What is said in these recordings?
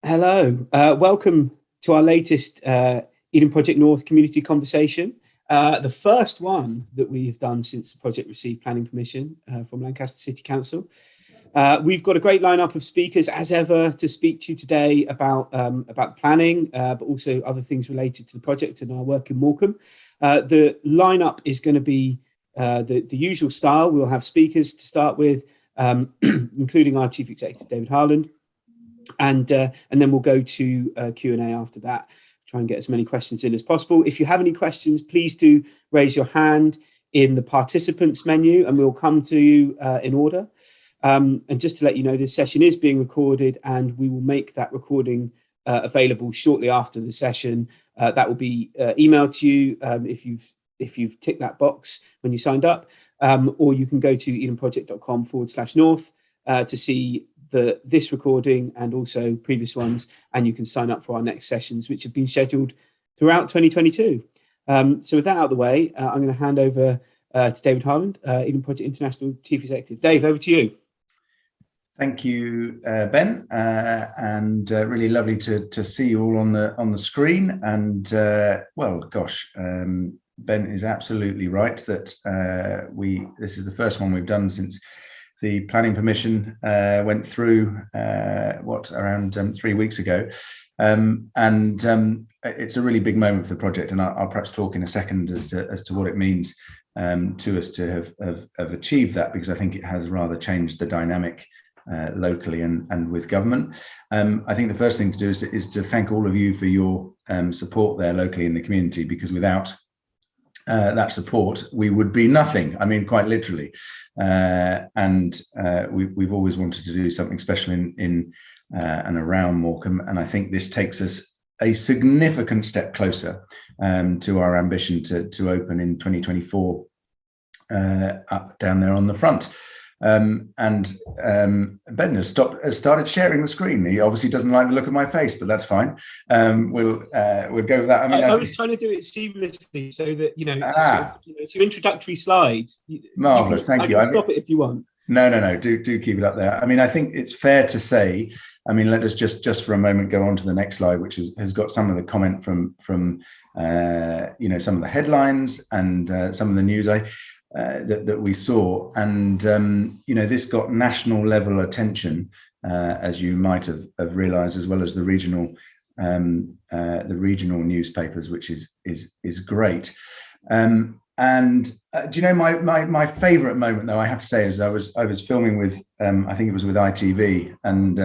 Hello, welcome to our latest Eden Project North community conversation. The first one that we've done since the project received planning permission from Lancaster City Council. We've got a great lineup of speakers as ever to speak to you today about planning, but also other things related to the project and our work in Morecambe. The lineup is going to be the usual style. We'll have speakers to start with, including our Chief Executive, David Harland. And then we'll go to Q&A after that, try and get as many questions in as possible. If you have any questions, please do raise your hand in the participants menu and we'll come to you in order. And just to let you know, this session is being recorded and we will make that recording available shortly after the session. That will be emailed to you if you've ticked that box when you signed up, or you can go to edenproject.com/north to see this recording and also previous ones, and you can sign up for our next sessions, which have been scheduled throughout 2022. So with that out of the way, I'm going to hand over to David Harland, Eden Project International Chief Executive. Dave, over to you. Thank you, Ben, and really lovely to see you all on the screen. And well, gosh, Ben is absolutely right that this is the first one we've done since the planning permission went through around 3 weeks ago, and it's a really big moment for the project. And I'll perhaps talk in a second as to what it means to us to have achieved that, because I think it has rather changed the dynamic locally and with government. I think the first thing to do is to thank all of you for your support there locally in the community, because without that support, we would be nothing. I mean, quite literally. And we've always wanted to do something special in and around Morecambe. And I think this takes us a significant step closer to our ambition to open in 2024 up down there on the front. Ben has started sharing the screen. He obviously doesn't like the look of my face, but that's fine. We'll go with that. I mean, I was trying to do it seamlessly so that it's your introductory slide. Marvelous, thank you. I can stop it if you want. No. Do keep it up there. I mean, I think it's fair to say. I mean, let us just for a moment go on to the next slide, which has got some of the comment from some of the headlines and some of the news that we saw, and this got national level attention, as you might have realised, as well as the regional newspapers, which is great. Do you know my favourite moment, though, I have to say, is I was filming with I think it was with ITV, and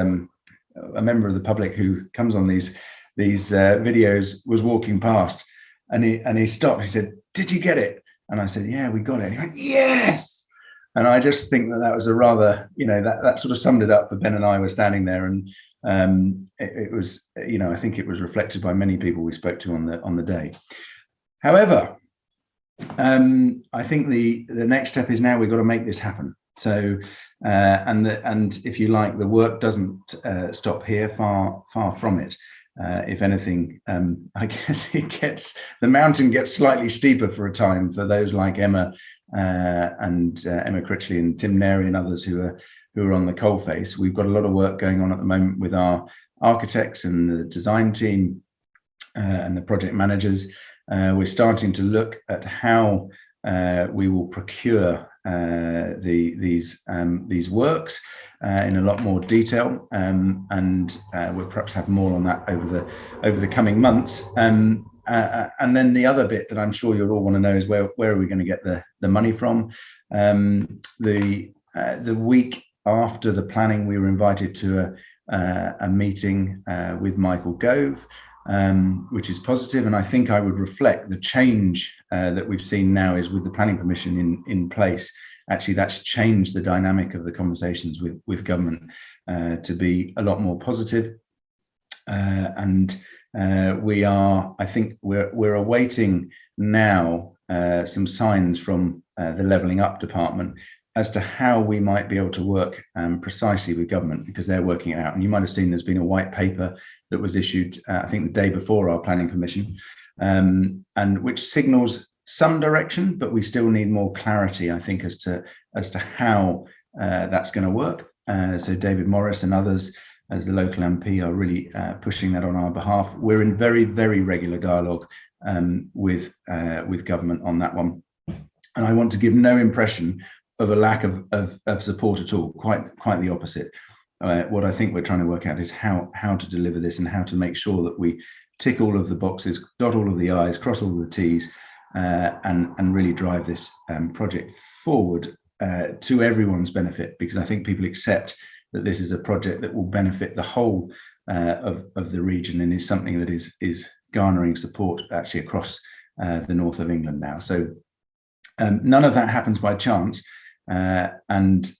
a member of the public who comes on these videos was walking past, and he stopped. He said, "Did you get it?" And I said, "Yeah, we got it." And he went, "Yes!" And I just think that was a rather, that sort of summed it up for Ben and I were standing there, and it was, I think it was reflected by many people we spoke to on the day. However, I think the next step is now we've got to make this happen. So, and if you like, the work doesn't stop here, far from it. If anything, I guess the mountain gets slightly steeper for a time for those like Emma and Emma Critchley and Tim Nary and others who are on the coalface. We've got a lot of work going on at the moment with our architects and the design team and the project managers. We're starting to look at how we will procure these works in a lot more detail, and we'll perhaps have more on that over the coming months. And then the other bit that I'm sure you'll all want to know is where are we going to get the money from? The week after the planning, we were invited to a meeting with Michael Gove, which is positive, and I think I would reflect the change that we've seen now is with the planning permission in place. Actually, that's changed the dynamic of the conversations with government to be a lot more positive. And I think we're awaiting now some signs from the Levelling Up department as to how we might be able to work precisely with government, because they're working it out. And you might have seen there's been a white paper that was issued, I think the day before our planning permission, and which signals some direction, but we still need more clarity, I think, as to how that's going to work. So David Morris and others as the local MP are really pushing that on our behalf. We're in very, very regular dialogue with government on that one. And I want to give no impression of a lack of support at all, quite the opposite. What I think we're trying to work out is how to deliver this and how to make sure that we tick all of the boxes, dot all of the I's, cross all of the T's, and really drive this project forward to everyone's benefit, because I think people accept that this is a project that will benefit the whole of the region and is something that is garnering support actually across the north of England now. So none of that happens by chance, and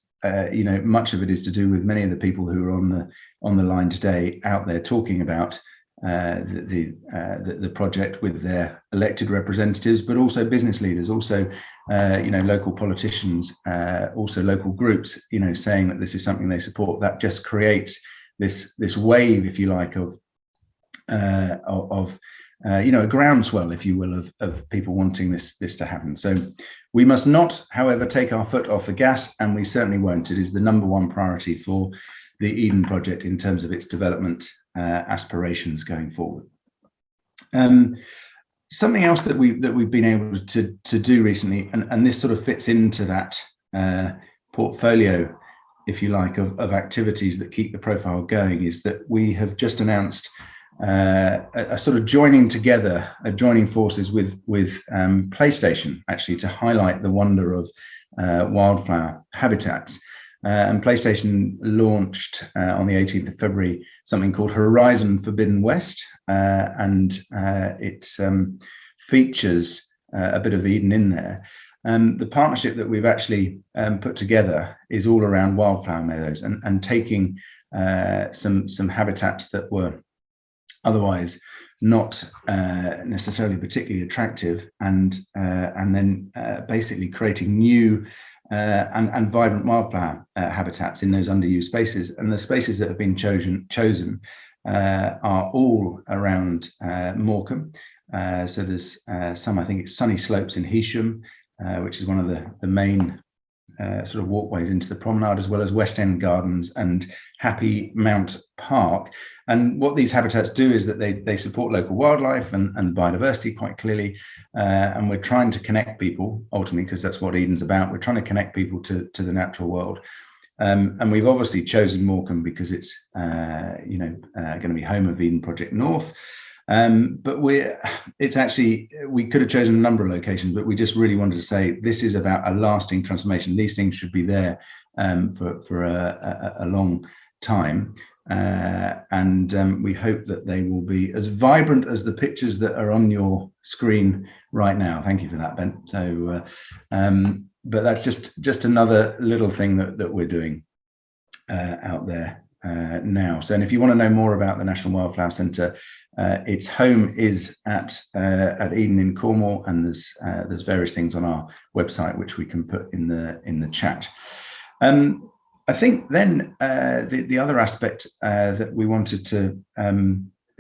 much of it is to do with many of the people who are on the line today out there talking about the project with their elected representatives, but also business leaders, also local politicians, also local groups, saying that this is something they support. That just creates this wave, if you like, of a groundswell, if you will, of people wanting this to happen. So we must not, however, take our foot off the gas, and we certainly won't. It is the number one priority for the Eden project in terms of its development aspirations going forward. Something else that we've been able to do recently, and this sort of fits into that portfolio, if you like, of activities that keep the profile going, is that we have just announced a sort of joining forces with PlayStation, actually, to highlight the wonder of wildflower habitats. And PlayStation launched on the 18th of February something called Horizon Forbidden West, and it features a bit of Eden in there. The partnership that we've actually put together is all around wildflower meadows and taking some habitats that were otherwise not necessarily particularly attractive, and then basically creating new and vibrant wildflower habitats in those underused spaces. And the spaces that have been chosen are all around Morecambe. So there's some, I think it's Sunny Slopes in Heysham, which is one of the main sort of walkways into the promenade, as well as West End Gardens and Happy Mount Park. And what these habitats do is that they support local wildlife and biodiversity quite clearly. And we're trying to connect people, ultimately, because that's what Eden's about. We're trying to connect people to the natural world. And we've obviously chosen Morecambe because it's going to be home of Eden Project North. But we could have chosen a number of locations, but we just really wanted to say this is about a lasting transformation. These things should be there for a long time, and we hope that they will be as vibrant as the pictures that are on your screen right now. Thank you for that, Ben. So, but that's just another little thing that we're doing out there now. So, and if you want to know more about the National Wildflower Centre, its home is at Eden in Cornwall, and there's various things on our website which we can put in the chat. I think then the other aspect that we wanted to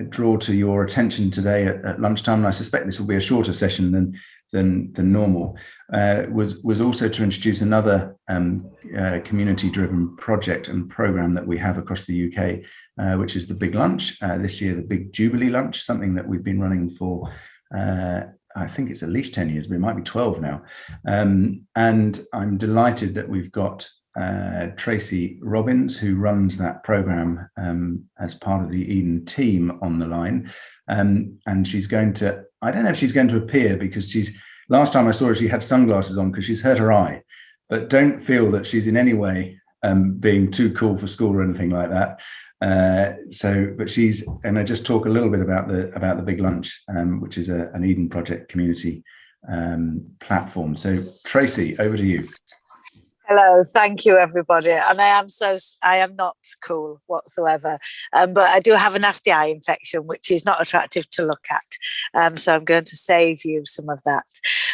draw to your attention today at lunchtime, and I suspect this will be a shorter session than normal, was also to introduce another community-driven project and programme that we have across the UK, which is the Big Lunch. This year, the Big Jubilee Lunch, something that we've been running for, I think it's at least 10 years, but it might be 12 now. And I'm delighted that we've got Tracy Robbins, who runs that programme as part of the Eden team, on the line. And she's going to, I don't know if she's going to appear, because last time I saw her, she had sunglasses on because she's hurt her eye, but don't feel that she's in any way being too cool for school or anything like that. But she's, and I just talk a little bit about the Big Lunch, which is an Eden Project community platform. So Tracy, over to you. Hello, thank you, everybody. And I am not cool whatsoever, but I do have a nasty eye infection, which is not attractive to look at. So I'm going to save you some of that.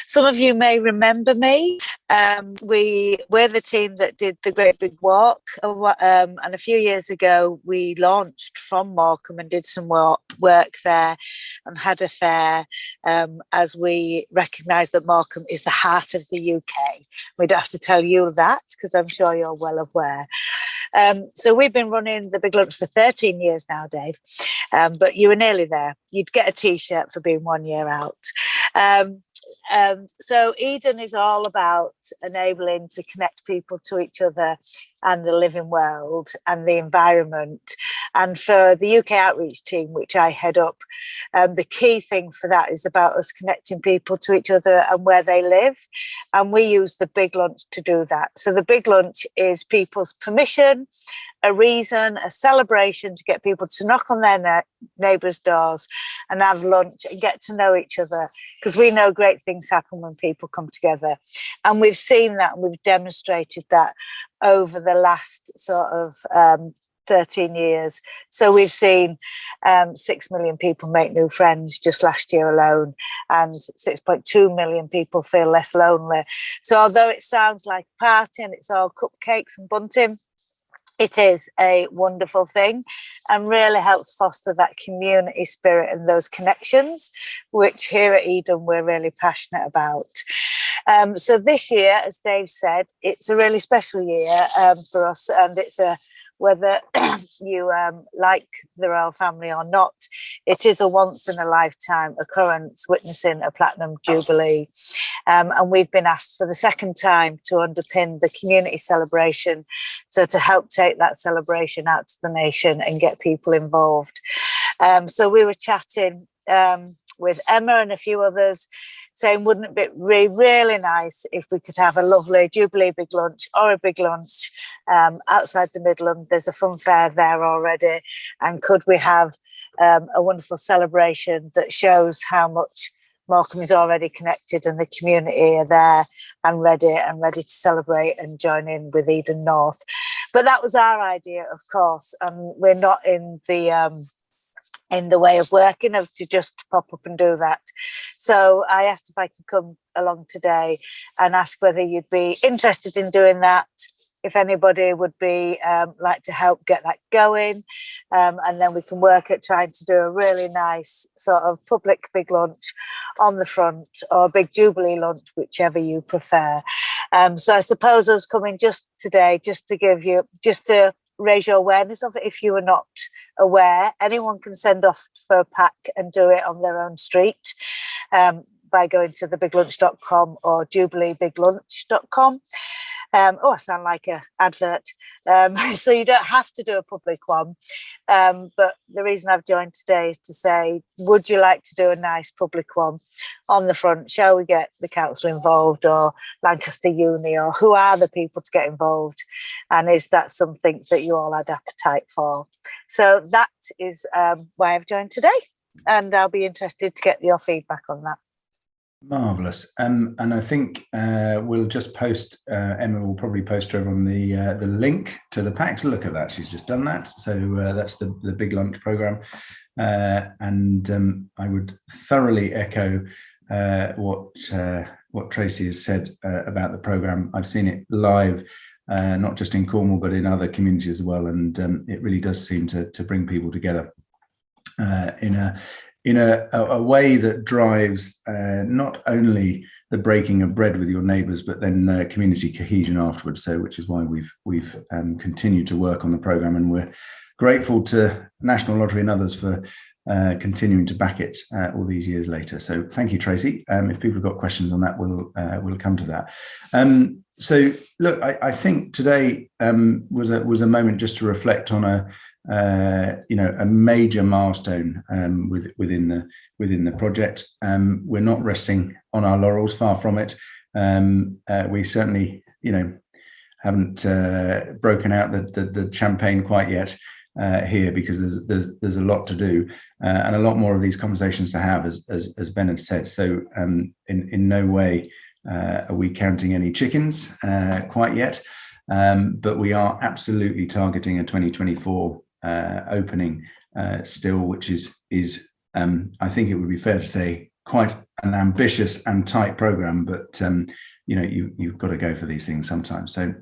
Some of you may remember me. We're the team that did the Great Big Walk, and a few years ago we launched from Morecambe and did some work there and had a fair, as we recognise that Morecambe is the heart of the UK. We don't have to tell you that, because I'm sure you're well aware. So we've been running the Big Lunch for 13 years now, Dave, but you were nearly there. You'd get a T-shirt for being 1 year out. So Eden is all about enabling to connect people to each other and the living world and the environment. And for the UK outreach team, which I head up, the key thing for that is about us connecting people to each other and where they live. And we use the Big Lunch to do that. So the Big Lunch is people's permission, a reason, a celebration to get people to knock on their neighbours' doors and have lunch and get to know each other, because we know great things happen when people come together. And we've seen that, and we've demonstrated that over the last sort of 13 years. So we've seen 6 million people make new friends just last year alone, and 6.2 million people feel less lonely. So although it sounds like a party and it's all cupcakes and bunting, it is a wonderful thing and really helps foster that community spirit and those connections, which here at Eden we're really passionate about. So this year, as Dave said, it's a really special year for us, and it's whether you like the royal family or not, it is a once in a lifetime occurrence witnessing a platinum jubilee. And we've been asked for the second time to underpin the community celebration, so to help take that celebration out to the nation and get people involved. So we were chatting with Emma and a few others, saying, wouldn't it be really nice if we could have a lovely Jubilee Big Lunch or a Big Lunch outside the Midland? There's a fun fair there already. And could we have a wonderful celebration that shows how much Morecambe is already connected and the community are there and ready to celebrate and join in with Eden North? But that was our idea, of course, and we're not in the way of working of to just pop up and do that. So I asked if I could come along today and ask whether you'd be interested in doing that, if anybody would be like to help get that going, and then we can work at trying to do a really nice sort of public big lunch on the front, or a big Jubilee lunch, whichever you prefer. So I suppose I was coming just today just to raise your awareness of it. If you are not aware, anyone can send off for a pack and do it on their own street by going to thebiglunch.com or jubileebiglunch.com. I sound like an advert. So you don't have to do a public one. But the reason I've joined today is to say, would you like to do a nice public one on the front? Shall we get the council involved, or Lancaster Uni, or who are the people to get involved? And is that something that you all had appetite for? So that is why I've joined today. And I'll be interested to get your feedback on that. Marvellous. And I think we'll just post, Emma will probably post to everyone the link to the packs. Look at that, she's just done that. So that's the Big Lunch programme. And I would thoroughly echo what Tracy has said about the programme. I've seen it live, not just in Cornwall, but in other communities as well. And it really does seem to bring people together in a way that drives not only the breaking of bread with your neighbours, but then community cohesion afterwards. So, which is why we've continued to work on the programme, and we're grateful to National Lottery and others for continuing to back it all these years later. So, thank you, Tracy. If people have got questions on that, we'll come to that. So, look, I think today was a moment just to reflect on a major milestone within the project. We're not resting on our laurels, far from it. We certainly, haven't broken out the champagne quite yet here, because there's a lot to do and a lot more of these conversations to have, as Ben had said. So in no way are we counting any chickens quite yet, but we are absolutely targeting a 2024 opening still, which is I think it would be fair to say quite an ambitious and tight program, but you've got to go for these things sometimes. So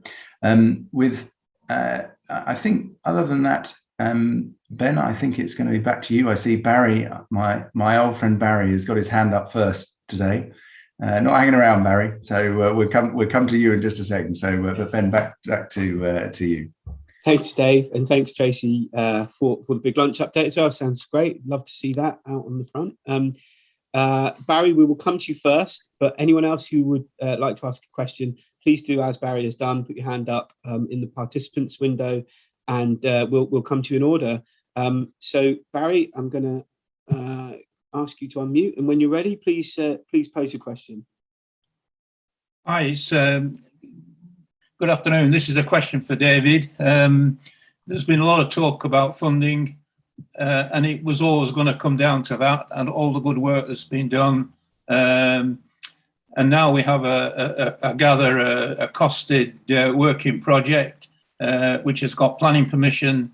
I think other than that, Ben, I think it's going to be back to you. I see Barry, my old friend Barry, has got his hand up first today. Not hanging around, Barry. So we'll come to you in just a second. So, but Ben, back to you. Thanks, Dave, and thanks, Tracy, for the big lunch update as well. Sounds great. Love to see that out on the front. Barry, we will come to you first, but anyone else who would like to ask a question, please do as Barry has done. Put your hand up in the participants window, and we'll come to you in order. So, Barry, I'm going to ask you to unmute, and when you're ready, please pose your question. Hi, it's good afternoon. This is a question for David. There's been a lot of talk about funding, and it was always going to come down to that and all the good work that's been done. And now we have a costed working project, which has got planning permission.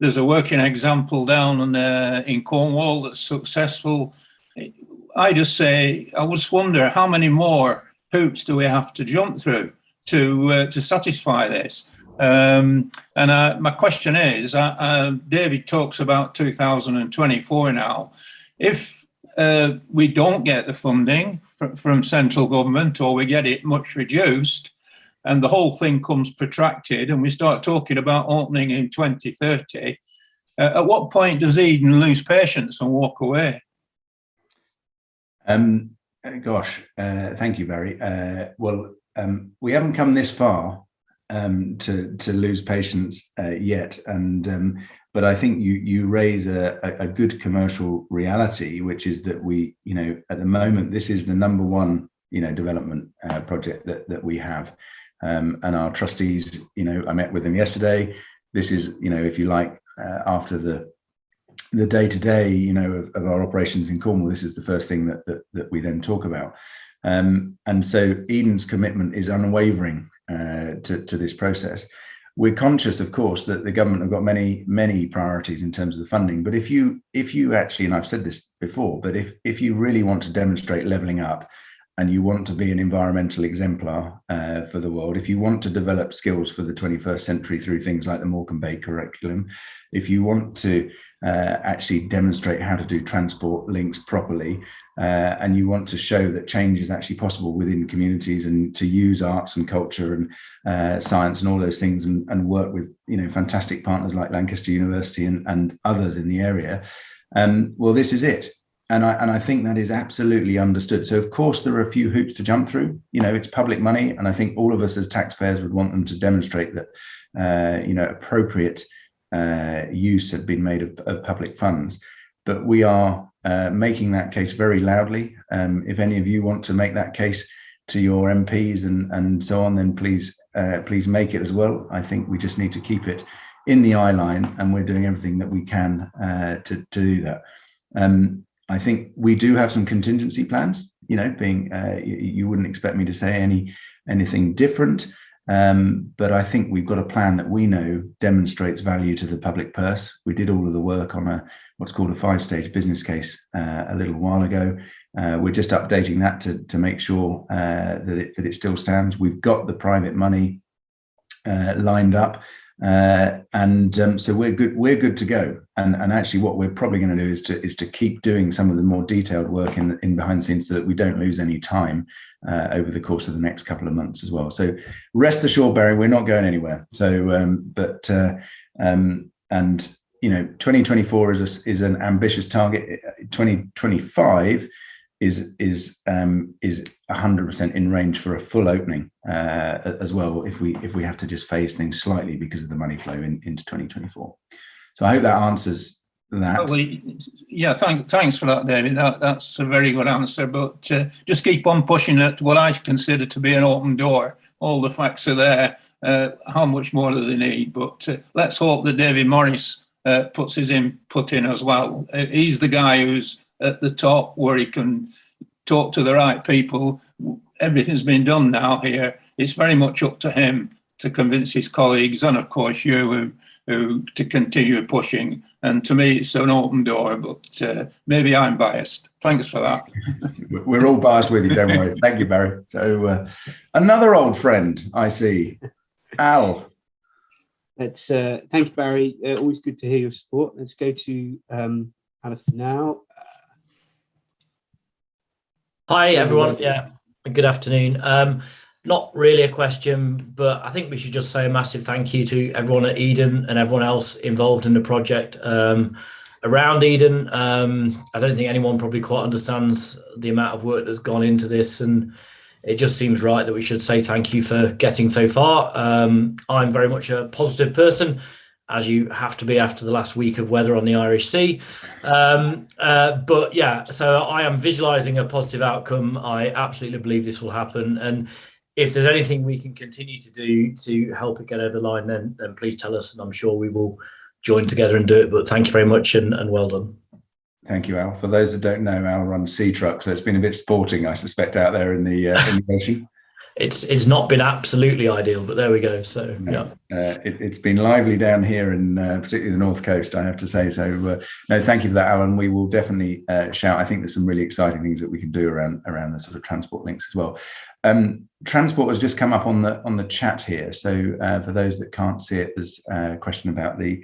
There's a working example down in Cornwall that's successful. I just wonder how many more hoops do we have to jump through to satisfy this? My question is, David talks about 2024 now. If we don't get the funding from central government, or we get it much reduced, and the whole thing comes protracted, and we start talking about opening in 2030, at what point does Eden lose patience and walk away? Thank you, Barry. We haven't come this far to lose patience yet, but I think you raise a good commercial reality, which is that we, at the moment, this is the number one, development project that we have, and our trustees, I met with them yesterday. This is, if you like, after the day-to-day, of our operations in Cornwall, this is the first thing that we then talk about. And so Eden's commitment is unwavering to this process. We're conscious, of course, that the government have got many priorities in terms of the funding. But if you actually, and I've said this before, but if you really want to demonstrate levelling up, and you want to be an environmental exemplar for the world, if you want to develop skills for the 21st century through things like the Morecambe curriculum, if you want to actually demonstrate how to do transport links properly, and you want to show that change is actually possible within communities, and to use arts and culture and science and all those things, and work with fantastic partners like Lancaster University and others in the area, well, this is it. And I think that is absolutely understood. So of course there are a few hoops to jump through. It's public money, and I think all of us as taxpayers would want them to demonstrate that appropriate use had been made of public funds. But we are making that case very loudly. If any of you want to make that case to your MPs and so on, then please make it as well. I think we just need to keep it in the eye line, and we're doing everything that we can to do that. I think we do have some contingency plans, you wouldn't expect me to say anything different. But I think we've got a plan that we know demonstrates value to the public purse. We did all of the work on what's called a 5-stage business case a little while ago. We're just updating that to make sure that it still stands. We've got the private money lined up. So we're good to go. And actually what we're probably going to do is to keep doing some of the more detailed work in behind the scenes, so that we don't lose any time over the course of the next couple of months as well. So rest assured, Barry, we're not going anywhere. So 2024 is an ambitious target. 2025 is 100% in range for a full opening as well, if we have to just phase things slightly because of the money flow into 2024. So I hope that answers that. Well, yeah, thanks for that, David. That's a very good answer. But just keep on pushing at what I consider to be an open door. All the facts are there. How much more do they need? But let's hope that David Morris puts his input in as well. He's the guy who's at the top, where he can talk to the right people. Everything's been done now here. It's very much up to him to convince his colleagues, and of course you, who to continue pushing. And to me, it's an open door, but maybe I'm biased. Thanks for that. We're all biased with you, don't worry. Thank you, Barry. So another old friend, I see. Al. Thank you, Barry. Always good to hear your support. Let's go to Alice now. Hi, everyone. Yeah, good afternoon. Not really a question, but I think we should just say a massive thank you to everyone at Eden and everyone else involved in the project around Eden. I don't think anyone probably quite understands the amount of work that's gone into this, and it just seems right that we should say thank you for getting so far. I'm very much a positive person, as you have to be after the last week of weather on the Irish Sea. But yeah, so I am visualizing a positive outcome. I absolutely believe this will happen. And if there's anything we can continue to do to help it get over the line, then please tell us, and I'm sure we will join together and do it. But thank you very much, and well done. Thank you, Al. For those that don't know, Al runs Sea Truck, so it's been a bit sporting, I suspect, out there in the ocean. It's not been absolutely ideal, but there we go. So no, yeah, it's been lively down here, in particularly the North Coast, I have to say. So no, thank you for that, Alan. We will definitely shout. I think there's some really exciting things that we can do around the sort of transport links as well. Transport has just come up on the chat here. So for those that can't see it, there's a question about the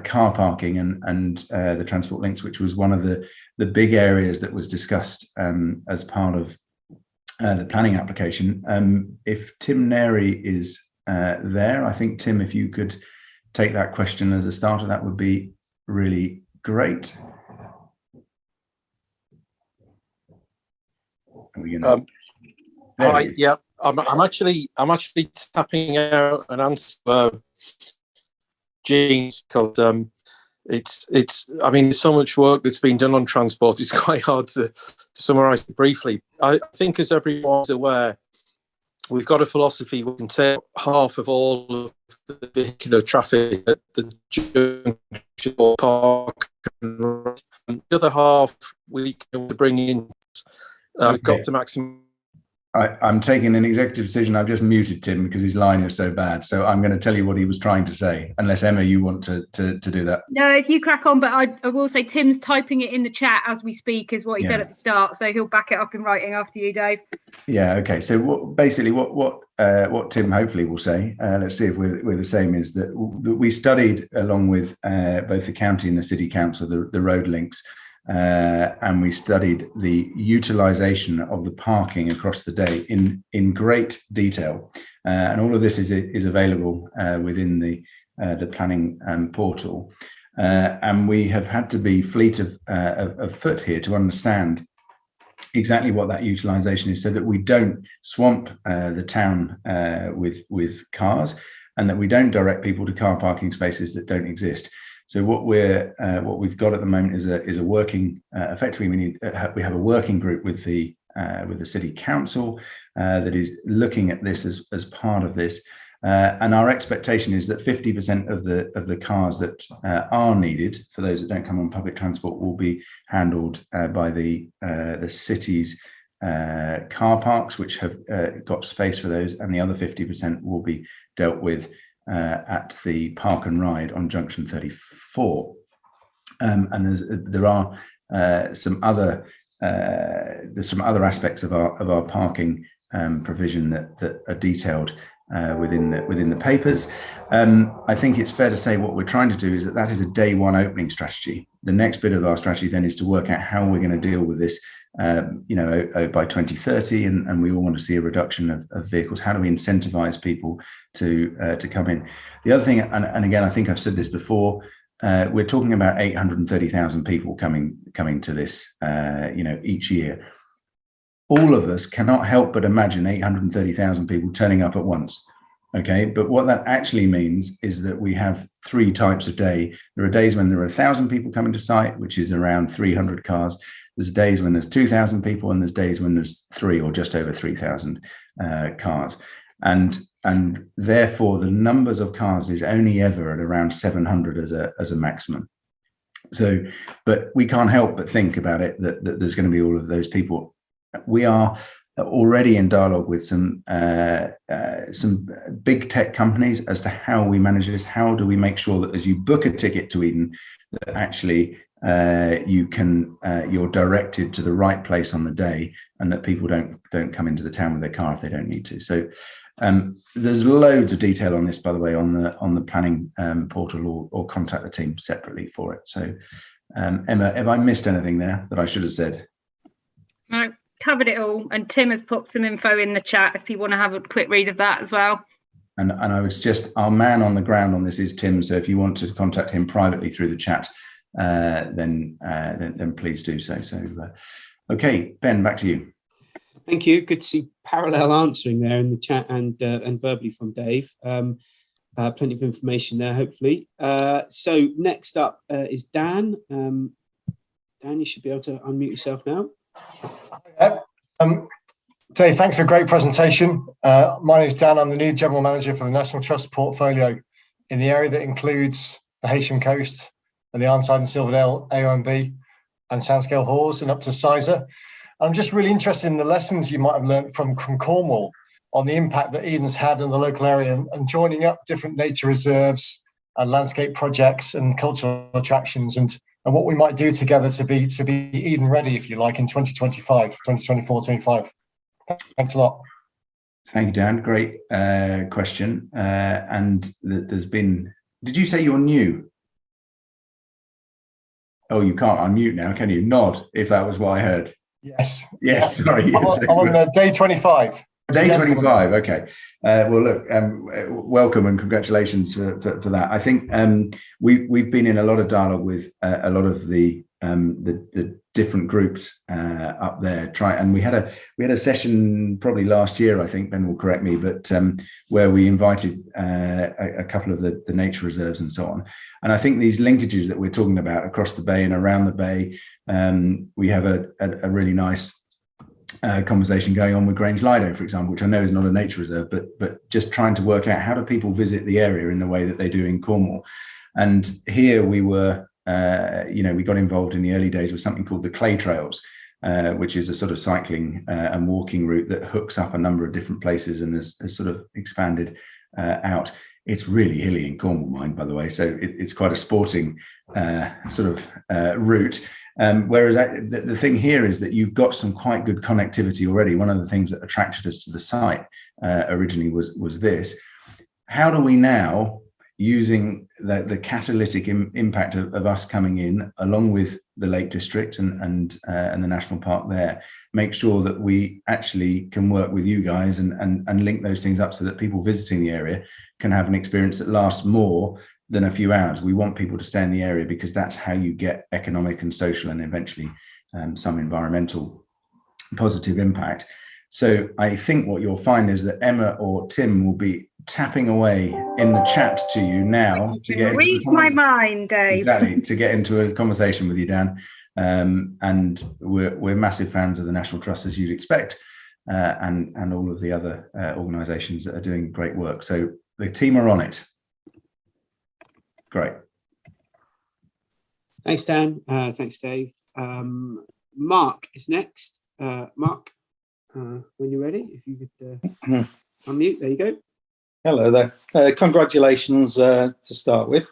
car parking and the transport links, which was one of the big areas that was discussed as part of the planning application. If Tim Neri is there, I think, Tim, if you could take that question as a starter, that would be really great. Are we gonna... Yeah, I'm actually tapping out an answer, Jean's, because it's I mean, there's so much work that's been done on transport. It's quite hard to summarize it briefly. I think, as everyone's aware, we've got a philosophy. We can take half of all of the vehicular traffic at the junction or park, and the other half we can bring in. We've got to maximum. I'm taking an executive decision. I've just muted Tim because his line is so bad. So I'm going to tell you what he was trying to say, unless, Emma, you want to do that. No, if you crack on, but I will say Tim's typing it in the chat as we speak, is what he said at the start. So he'll back it up in writing after you, Dave. Yeah, okay. So what Tim hopefully will say, let's see if we're the same, is that we studied, along with both the county and the city council, the road links. And we studied the utilisation of the parking across the day in great detail, and all of this is available within the planning portal. And we have had to be fleet of foot here to understand exactly what that utilisation is, so that we don't swamp the town with cars, and that we don't direct people to car parking spaces that don't exist. So what we've got at the moment is a working. Effectively, we have a working group with the city council that is looking at this as part of this, and our expectation is that 50% of the cars that are needed for those that don't come on public transport will be handled by the city's car parks, which have got space for those, and the other 50% will be dealt with at the park and ride on junction 34, and there are some other aspects of our parking provision that are detailed within the papers. I think it's fair to say what we're trying to do is that is a day one opening strategy. The next bit of our strategy then is to work out how we're going to deal with this by 2030, and we all want to see a reduction of vehicles. How do we incentivize people to come in? The other thing, and again, I think I've said this before, we're talking about 830,000 people coming to this each year. All of us cannot help but imagine 830,000 people turning up at once. Okay, but what that actually means is that we have three types of day. There are days when there are 1,000 people coming to site, which is around 300 cars. There's days when there's 2,000 people, and there's days when there's 3 or just over 3,000 cars. And therefore, the numbers of cars is only ever at around 700 as a maximum. So, but we can't help but think about it, that there's going to be all of those people. We are already in dialogue with some big tech companies as to how we manage this. How do we make sure that as you book a ticket to Eden, that actually you're directed to the right place on the day, and that people don't come into the town with their car if they don't need to. So there's loads of detail on this, by the way, on the planning portal, or contact the team separately for it. So Emma, have I missed anything there that I should have said? No, covered it all, and Tim has put some info in the chat if you want to have a quick read of that as well. And I would suggest our man on the ground on this is Tim. So if you want to contact him privately through the chat, then please do so. Okay, Ben, back to you. Thank you. Good to see parallel answering there in the chat and verbally from Dave. Plenty of information there, hopefully. So next up is Dan. Dan, you should be able to unmute yourself now. Dave, thanks for a great presentation. My name is Dan. I'm the new General Manager for the National Trust portfolio in the area that includes the Heysham Coast and the Ironside and Silverdale AONB and Sandscale Hawes and up to Sizer. I'm just really interested in the lessons you might have learned from Cornwall on the impact that Eden's had in the local area and joining up different nature reserves and landscape projects and cultural attractions and what we might do together to be Eden ready, if you like, in 2025, 2024, 25. Thanks a lot. Thank you, Dan. Great question. And there's been, did you say you're new? Oh, you can't unmute now, can you? Nod, if that was what I heard. Yes. Yes, sorry. Yes. I'm on day 25. Day 25, okay. Well, look, welcome and congratulations for that. I think we've been in a lot of dialogue with a lot of the different groups up there. And we had a session probably last year, I think, Ben will correct me, but where we invited a couple of the nature reserves and so on. And I think these linkages that we're talking about across the bay and around the bay, we have a really nice conversation going on with Grange Lido, for example, which I know is not a nature reserve, but just trying to work out how do people visit the area in the way that they do in Cornwall. And here we were, we got involved in the early days with something called the Clay Trails, which is a sort of cycling and walking route that hooks up a number of different places and has sort of expanded out. It's really hilly in Cornwall, mind, by the way, so it's quite a sporting sort of route. Whereas the thing here is that you've got some quite good connectivity already. One of the things that attracted us to the site originally was this. How do we now, using the catalytic impact of us coming in, along with the Lake District and the National Park there, make sure that we actually can work with you guys and link those things up so that people visiting the area can have an experience that lasts more than a few hours. We want people to stay in the area because that's how you get economic and social and eventually some environmental positive impact. So I think what you'll find is that Emma or Tim will be tapping away in the chat to you now to get read my mind, Dave. Exactly, to get into a conversation with you, Dan. And we're massive fans of the National Trust, as you'd expect, and all of the other organisations that are doing great work. So the team are on it. Great. Thanks, Dan. Thanks, Dave. Mark is next. Mark, when you're ready, if you could unmute. There you go. Hello there. Congratulations to start with.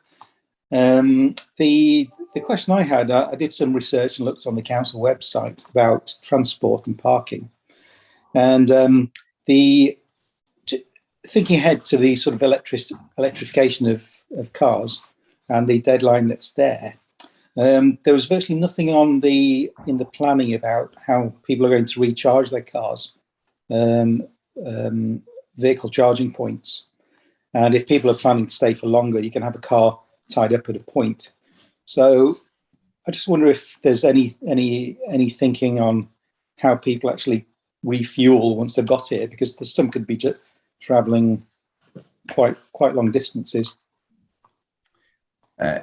The question I had, I did some research and looked on the council website about transport and parking, and thinking ahead to the sort of electrification of cars and the deadline that's there. There was virtually nothing in the planning about how people are going to recharge their cars, vehicle charging points, and if people are planning to stay for longer, you can have a car tied up at a point. So I just wonder if there's any thinking on how people actually refuel once they've got here, because some could be just travelling quite long distances.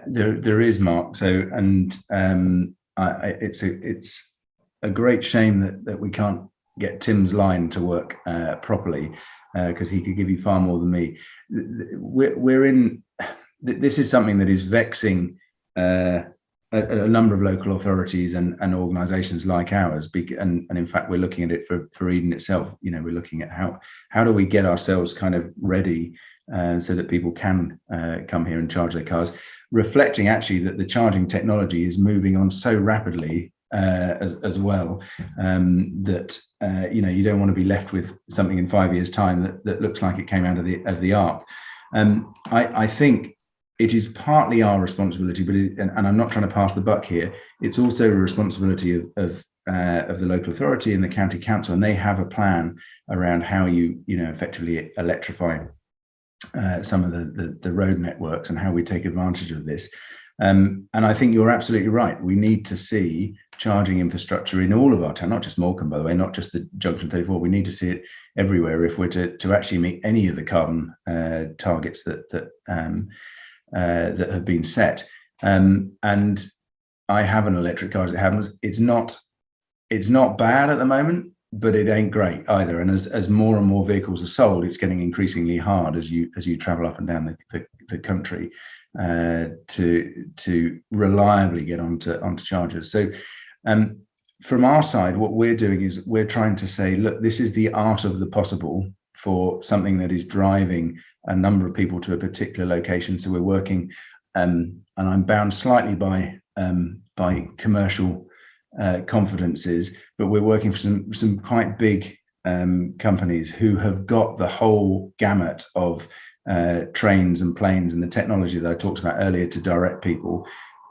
There is, Mark. So, and it's a great shame that we can't get Tim's line to work properly, because he could give you far more than me. We're in. This is something that is vexing a number of local authorities and organisations like ours. And in fact, we're looking at it for Eden itself. You know, we're looking at how do we get ourselves kind of ready so that people can come here and charge their cars, reflecting actually that the charging technology is moving on so rapidly as well, that you don't want to be left with something in 5 years' time that looks like it came out of the ark. I think it is partly our responsibility, but and I'm not trying to pass the buck here. It's also a responsibility of of the local authority and the county council, and they have a plan around how you effectively electrify some of the road networks and how we take advantage of this. And I think you're absolutely right. We need to see charging infrastructure in all of our town, not just Morecambe, by the way, not just the Junction 34. We need to see it everywhere if we're to actually meet any of the carbon targets that have been set. And I have an electric car as it happens. It's not bad at the moment, but it ain't great either. And as more and more vehicles are sold, it's getting increasingly hard as you travel up and down the country to reliably get onto chargers. So from our side, what we're doing is we're trying to say, look, this is the art of the possible for something that is driving a number of people to a particular location. So we're working, and I'm bound slightly by commercial confidences, but we're working for some quite big companies who have got the whole gamut of trains and planes and the technology that I talked about earlier to direct people,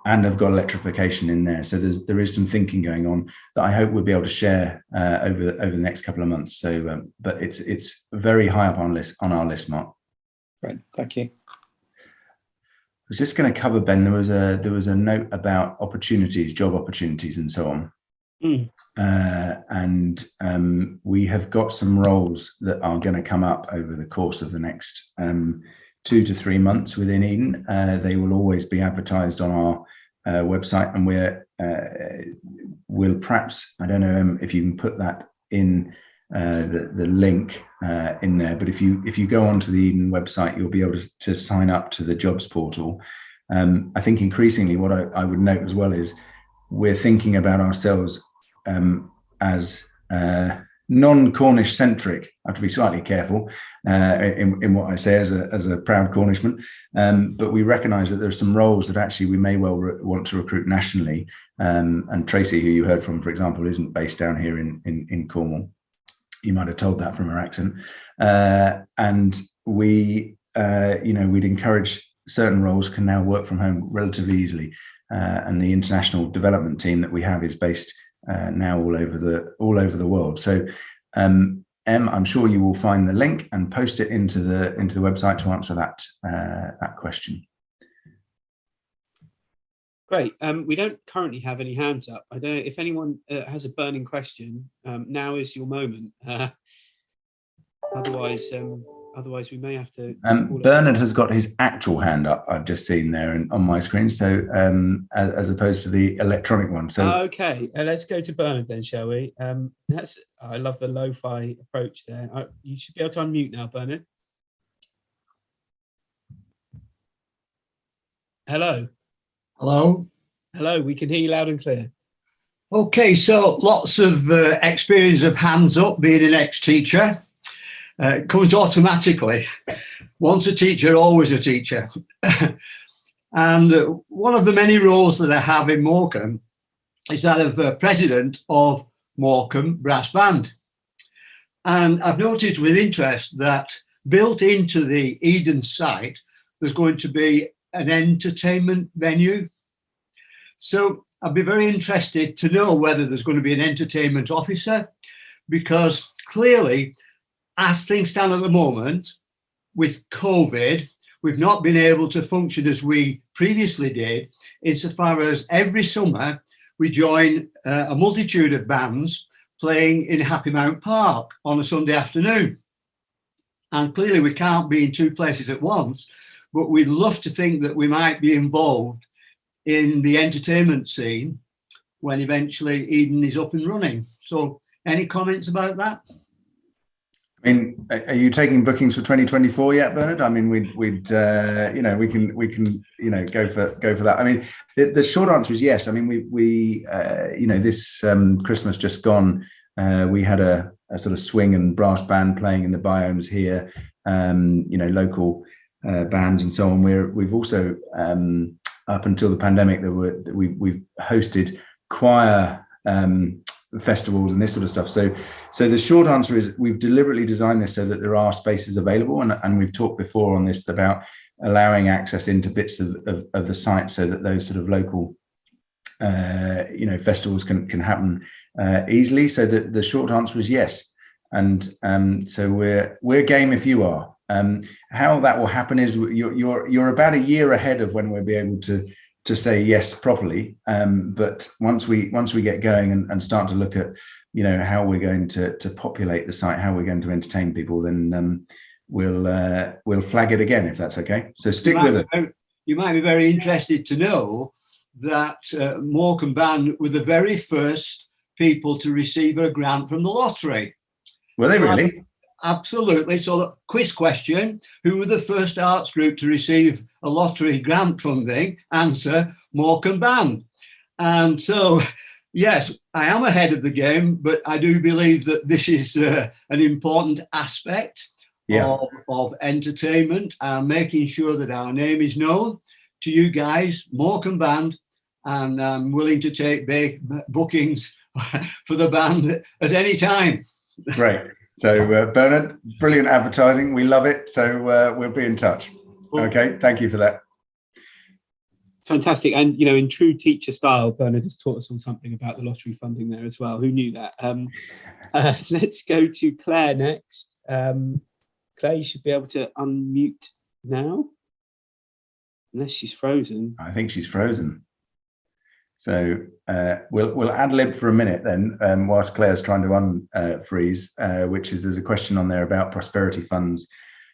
and have got electrification in there. So there is some thinking going on that I hope we'll be able to share over the next couple of months. So, but it's very high up on our list, Mark. Great, thank you. I was just going to cover, Ben, there was a note about opportunities, job opportunities and so on. And we have got some roles that are going to come up over the course of the next 2 to 3 months within Eden. They will always be advertised on our website, and we'll perhaps, I don't know if you can put that in the link in there, but if you go onto the Eden website, you'll be able to sign up to the jobs portal. I think increasingly what I would note as well is we're thinking about ourselves as non-Cornish centric. I have to be slightly careful in what I say as a proud Cornishman, but we recognise that there's some roles that actually we may well want to recruit nationally. And Tracy, who you heard from, for example, isn't based down here in Cornwall. You might have told that from her accent. And we, we'd encourage certain roles can now work from home relatively easily. And the international development team that we have is based now all over the world. So Em, I'm sure you will find the link and post it into the website to answer that question. Great. We don't currently have any hands up. I don't know if anyone has a burning question. Now is your moment. Otherwise, we may have to. Bernard has got his actual hand up. I've just seen there on my screen. So as opposed to the electronic one. So okay, let's go to Bernard then, shall we? I love the lo-fi approach there. You should be able to unmute now, Bernard. Hello. Hello. Hello. We can hear you loud and clear. Okay, so lots of experience of hands up, being an ex-teacher. It comes automatically. Once a teacher, always a teacher. And one of the many roles that I have in Morecambe is that of president of Morecambe Brass Band. And I've noted with interest that built into the Eden site, there's going to be an entertainment venue. So I'd be very interested to know whether there's going to be an entertainment officer, because clearly, as things stand at the moment, with COVID, we've not been able to function as we previously did, insofar as every summer we join a multitude of bands playing in Happy Mount Park on a Sunday afternoon. And clearly we can't be in two places at once, but we'd love to think that we might be involved in the entertainment scene when eventually Eden is up and running. So any comments about that? I mean, are you taking bookings for 2024 yet, Bernard? I mean, we can go for that. I mean, the short answer is yes. I mean, we this Christmas just gone, we had a sort of swing and brass band playing in the biomes here. Local bands and so on. We've also up until the pandemic, we've hosted choir festivals and this sort of stuff. So the short answer is we've deliberately designed this so that there are spaces available, and we've talked before on this about allowing access into bits of the site so that those sort of local festivals can happen easily. So the short answer is yes. And so we're game if you are. How that will happen is you're about a year ahead of when we'll be able to say yes properly. But once we get going and start to look at how we're going to populate the site, how we're going to entertain people, then we'll flag it again if that's okay. So stick with it. You might be very interested to know that Morecambe were the very first people to receive a grant from the lottery. Were they really? Absolutely. So the quiz question, who were the first arts group to receive a lottery grant funding? Answer, Morecambe. And so, yes, I am ahead of the game, but I do believe that this is an important aspect of entertainment and making sure that our name is known to you guys, Morecambe Band, and I'm willing to take bookings for the band at any time. Great. So Bernard, brilliant advertising. We love it. So we'll be in touch. Okay. Thank you for that. Fantastic. And, in true teacher style, Bernard has taught us all something about the lottery funding there as well. Who knew that? Let's go to Claire next. Claire, you should be able to unmute now. Unless she's frozen. I think she's frozen. So we'll ad lib for a minute then, whilst Claire's trying to unfreeze, which is there's a question on there about prosperity funds,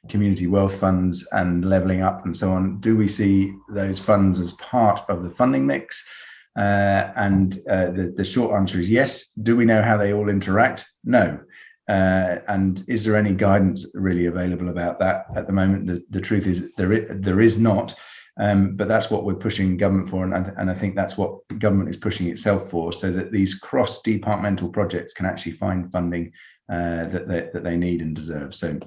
community wealth funds and levelling up and so on. Do we see those funds as part of the funding mix? And the short answer is yes. Do we know how they all interact? No. And is there any guidance really available about that at the moment? The truth is there is not. But that's what we're pushing government for, and I think that's what government is pushing itself for, so that these cross-departmental projects can actually find funding that they need and deserve. So,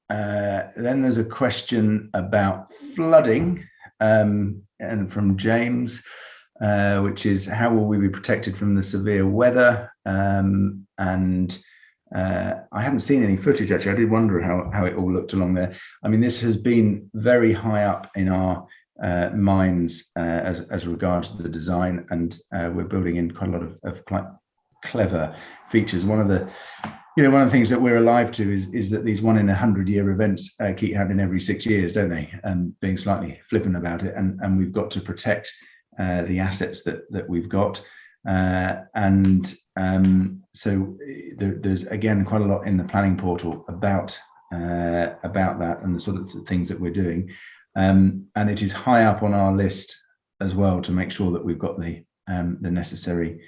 then there's a question about flooding, and from James, which is how will we be protected from the severe weather? I haven't seen any footage actually. I did wonder how it all looked along there. I mean, this has been very high up in our minds as regards to the design, and we're building in quite a lot of quite clever features. One of the things that we're alive to is that these 1 in 100-year events keep happening every 6 years, don't they? Being slightly flippant about it, and we've got to protect the assets that we've got. So there's again quite a lot in the planning portal about that and the sort of things that we're doing, and it is high up on our list as well to make sure that we've got the necessary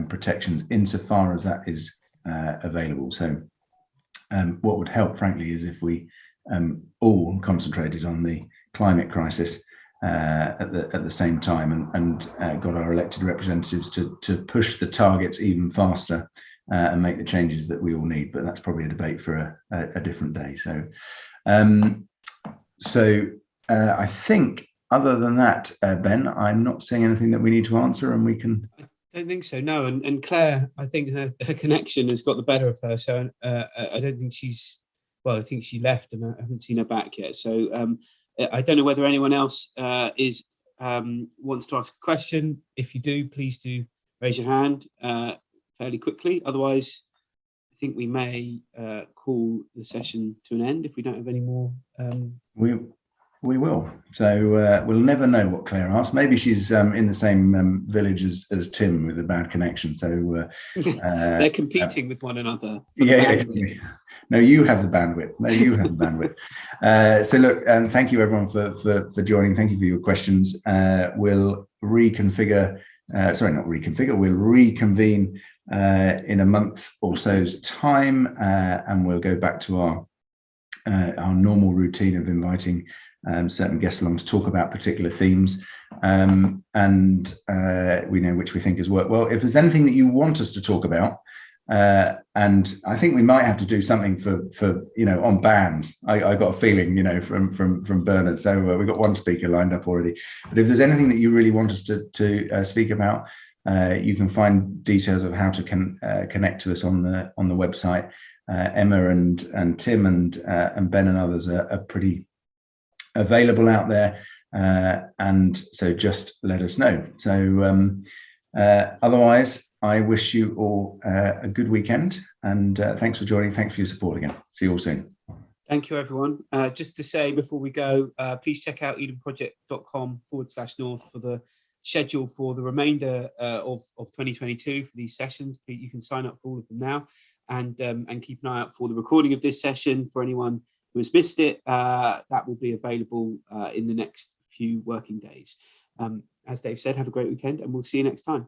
protections insofar as that is available. So what would help, frankly, is if we all concentrated on the climate crisis at the same time and got our elected representatives to push the targets even faster and make the changes that we all need. But that's probably a debate for a different day. So I think other than that, Ben, I'm not seeing anything that we need to answer, and we can. I don't think so, no. And Claire, I think her connection has got the better of her. So I don't think she's. Well, I think she left, and I haven't seen her back yet. So. I don't know whether anyone else wants to ask a question. If you do, please do raise your hand fairly quickly. Otherwise, I think we may call the session to an end if we don't have any more. We will. So we'll never know what Claire asked. Maybe she's in the same village as Tim with a bad connection. So they're competing with one another. Yeah. No, you have the bandwidth. So look, thank you everyone for joining. Thank you for your questions. We'll reconfigure. We'll reconvene in a month or so's time, and we'll go back to our normal routine of inviting certain guests along to talk about particular themes, and we know which we think has worked well. If there's anything that you want us to talk about, and I think we might have to do something for on bands. I got a feeling from Bernard. So we've got one speaker lined up already. But if there's anything that you really want us to speak about, you can find details of how to connect to us on the website. Emma and Tim and Ben and others are pretty available out there. and so just let us know. So otherwise, I wish you all a good weekend, and thanks for joining. Thanks for your support again. See you all soon. Thank you, everyone. Just to say before we go, please check out edenproject.com/north for the schedule for the remainder of 2022 for these sessions. You can sign up for all of them now, and keep an eye out for the recording of this session for anyone who has missed it. That will be available in the next few working days. As Dave said, have a great weekend, and we'll see you next time.